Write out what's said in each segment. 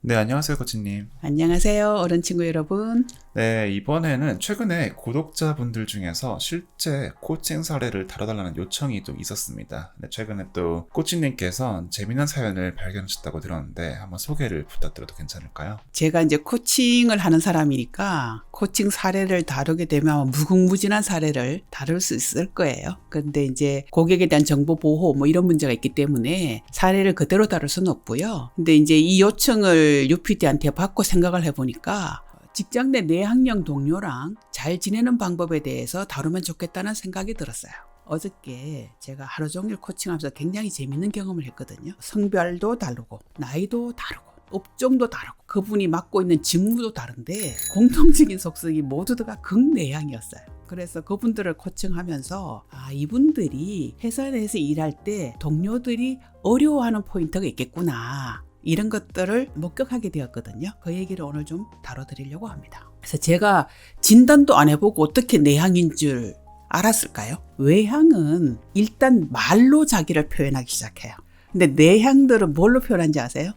네, 안녕하세요, 코치님. 안녕하세요, 어른 친구 여러분. 네, 이번에는 최근에 구독자분들 중에서 실제 코칭 사례를 다뤄달라는 요청이 또 있었습니다. 네, 최근에 또 코치님께서 재미난 사연을 발견하셨다고 들었는데 한번 소개를 부탁드려도 괜찮을까요? 제가 이제 코칭을 하는 사람이니까 코칭 사례를 다루게 되면 무궁무진한 사례를 다룰 수 있을 거예요. 그런데 이제 고객에 대한 정보 보호 뭐 이런 문제가 있기 때문에 사례를 그대로 다룰 수는 없고요. 근데 이제 이 요청을 UPD한테 받고 생각을 해보니까 직장 내 내학령 동료랑 잘 지내는 방법에 대해서 다루면 좋겠다는 생각이 들었어요. 어저께 제가 하루 종일 코칭하면서 굉장히 재밌는 경험을 했거든요. 성별도 다르고 나이도 다르고 업종도 다르고 그분이 맡고 있는 직무도 다른데 공통적인 속성이 모두 다 극내향이었어요. 그래서 그분들을 코칭하면서 이분들이 회사 내에서 일할 때 동료들이 어려워하는 포인트가 있겠구나. 이런 것들을 목격하게 되었거든요. 그 얘기를 오늘 좀 다뤄드리려고 합니다. 그래서 제가 진단도 안 해보고 어떻게 내향인 줄 알았을까요? 외향은 일단 말로 자기를 표현하기 시작해요. 근데 내향들은 뭘로 표현하는지 아세요?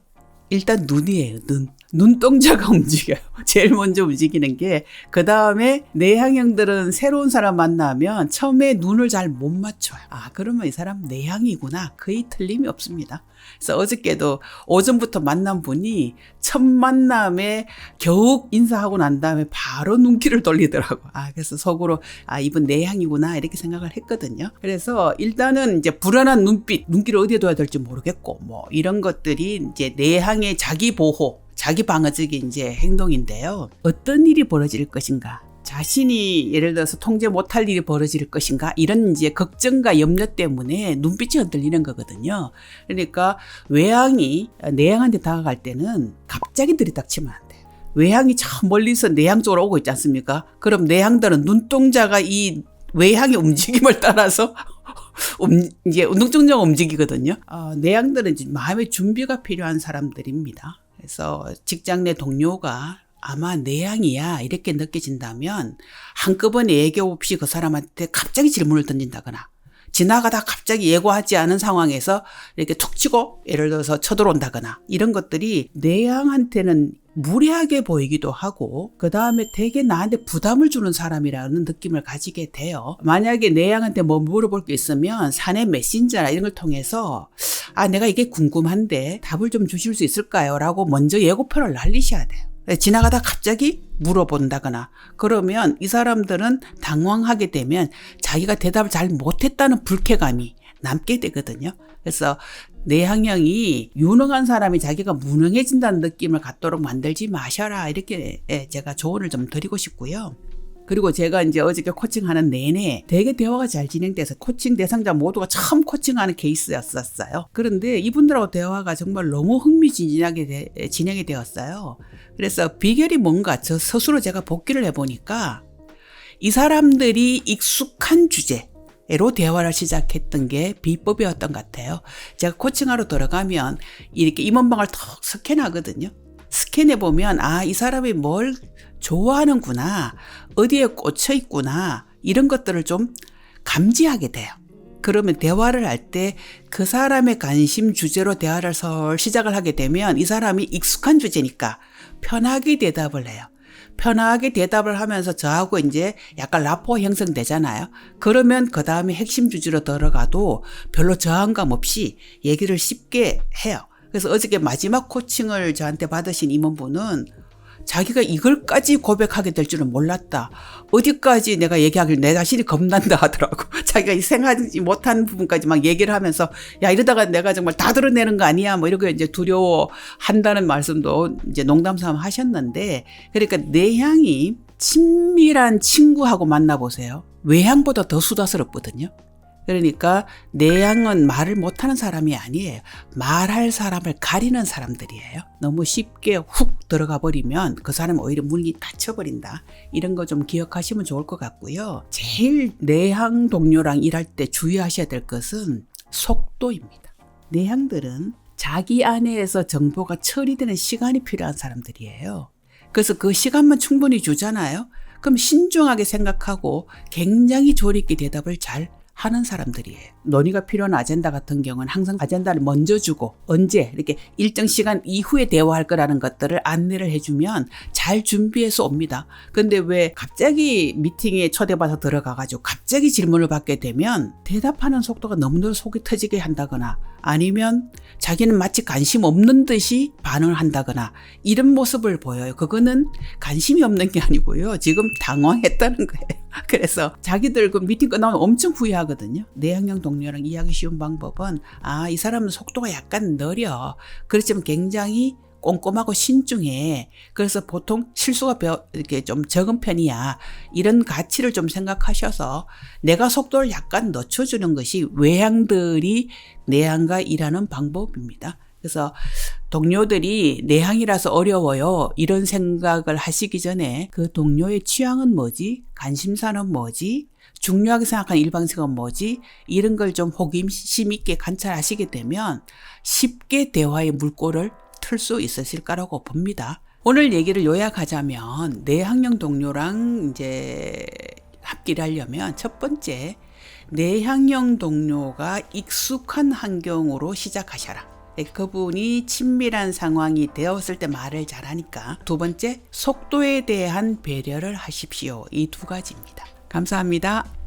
일단 눈이에요. 눈동자가 움직여요. 제일 먼저 움직이는 게. 그 다음에 내향형들은 새로운 사람 만나면 처음에 눈을 잘 못 맞춰요. 그러면 이 사람 내향이구나. 거의 틀림이 없습니다. 그래서 어저께도 오전부터 만난 분이 첫 만남에 겨우 인사하고 난 다음에 바로 눈길을 돌리더라고. 그래서 속으로 이분 내향이구나 이렇게 생각을 했거든요. 그래서 일단은 이제 불안한 눈길을 어디에 둬야 될지 모르겠고 뭐 이런 것들이 이제 내향의 자기 보호, 자기 방어적인 이제 행동인데요. 어떤 일이 벌어질 것인가? 자신이 예를 들어서 통제 못할 일이 벌어질 것인가? 이런 이제 걱정과 염려 때문에 눈빛이 흔들리는 거거든요. 그러니까 외향이 내향한테 다가갈 때는 갑자기 들이닥치면 안 돼요. 외향이 저 멀리서 내향 쪽으로 오고 있지 않습니까? 그럼 내향들은 눈동자가 이 외향의 움직임을 따라서 이제 눈동자가 움직이거든요. 내향들은 이제 마음의 준비가 필요한 사람들입니다. 그래서 직장 내 동료가 아마 내향이야 이렇게 느껴진다면 한꺼번에 예고 없이 그 사람한테 갑자기 질문을 던진다거나 지나가다 갑자기 예고하지 않은 상황에서 이렇게 툭 치고 예를 들어서 쳐들어온다거나 이런 것들이 내향한테는 무례하게 보이기도 하고 그 다음에 되게 나한테 부담을 주는 사람이라는 느낌을 가지게 돼요. 만약에 내향한테 뭐 물어볼 게 있으면 사내 메신저나 이런 걸 통해서 내가 이게 궁금한데 답을 좀 주실 수 있을까요? 라고 먼저 예고편을 날리셔야 돼요. 지나가다 갑자기 물어본다거나 그러면 이 사람들은 당황하게 되면 자기가 대답을 잘 못했다는 불쾌감이 남게 되거든요. 그래서 내향형이 유능한 사람이 자기가 무능해진다는 느낌을 갖도록 만들지 마셔라 이렇게 제가 조언을 좀 드리고 싶고요. 그리고 제가 이제 어저께 코칭하는 내내 되게 대화가 잘 진행돼서 코칭 대상자 모두가 처음 코칭하는 케이스였었어요. 그런데 이분들하고 대화가 정말 너무 흥미진진하게 진행이 되었어요. 그래서 비결이 뭔가 저 스스로 제가 복기를 해보니까 이 사람들이 익숙한 주제로 대화를 시작했던 게 비법이었던 것 같아요. 제가 코칭하러 들어가면 이렇게 임원방을 턱 스캔하거든요. 스캔해보면 이 사람이 뭘 좋아하는구나, 어디에 꽂혀 있구나 이런 것들을 좀 감지하게 돼요. 그러면 대화를 할 때 그 사람의 관심 주제로 대화를 시작을 하게 되면 이 사람이 익숙한 주제니까 편하게 대답을 해요. 편하게 대답을 하면서 저하고 이제 약간 라포 형성되잖아요. 그러면 그 다음에 핵심 주제로 들어가도 별로 저항감 없이 얘기를 쉽게 해요. 그래서 어저께 마지막 코칭을 저한테 받으신 임원분은 자기가 이걸까지 고백하게 될 줄은 몰랐다. 어디까지 내가 얘기하길 내 자신이 겁난다 하더라고. 자기가 생각하지 못한 부분까지 막 얘기를 하면서 이러다가 내가 정말 다 드러내는 거 아니야 뭐 이렇게 이제 두려워한다는 말씀도 이제 농담삼아 하셨는데 그러니까 내향이 친밀한 친구하고 만나보세요. 외향보다 더 수다스럽거든요. 그러니까 내향은 말을 못하는 사람이 아니에요. 말할 사람을 가리는 사람들이에요. 너무 쉽게 훅 들어가 버리면 그 사람은 오히려 문이 닫혀버린다. 이런 거 좀 기억하시면 좋을 것 같고요. 제일 내향 동료랑 일할 때 주의하셔야 될 것은 속도입니다. 내향들은 자기 안에서 정보가 처리되는 시간이 필요한 사람들이에요. 그래서 그 시간만 충분히 주잖아요. 그럼 신중하게 생각하고 굉장히 조리 있게 대답을 잘 하는 사람들이에요. 논의가 필요한 아젠다 같은 경우는 항상 아젠다를 먼저 주고 언제 이렇게 일정 시간 이후에 대화할 거라는 것들을 안내를 해주면 잘 준비해서 옵니다. 근데 왜 갑자기 미팅에 초대받아 들어가가지고 갑자기 질문을 받게 되면 대답하는 속도가 너무너무 속이 터지게 한다거나 아니면 자기는 마치 관심 없는 듯이 반응을 한다거나 이런 모습을 보여요. 그거는 관심이 없는 게 아니고요. 지금 당황했다는 거예요. 그래서 자기들 그 미팅 끝나면 엄청 후회하거든요. 내향형 동료랑 이해하기 쉬운 방법은 이 사람은 속도가 약간 느려. 그렇지만 굉장히 꼼꼼하고 신중해. 그래서 보통 실수가 이렇게 좀 적은 편이야. 이런 가치를 좀 생각하셔서 내가 속도를 약간 늦춰주는 것이 외향들이 내향과 일하는 방법입니다. 그래서 동료들이 내향이라서 어려워요. 이런 생각을 하시기 전에 그 동료의 취향은 뭐지? 관심사는 뭐지? 중요하게 생각하는 일방식은 뭐지? 이런 걸 좀 호기심 있게 관찰하시게 되면 쉽게 대화의 물꼬를 틀 수 있으실까라고 봅니다. 오늘 얘기를 요약하자면 내향형 동료랑 이제 합기를 하려면 첫 번째, 내향형 동료가 익숙한 환경으로 시작하셔라. 그분이 친밀한 상황이 되었을 때 말을 잘하니까. 두 번째, 속도에 대한 배려를 하십시오. 이 두 가지입니다. 감사합니다.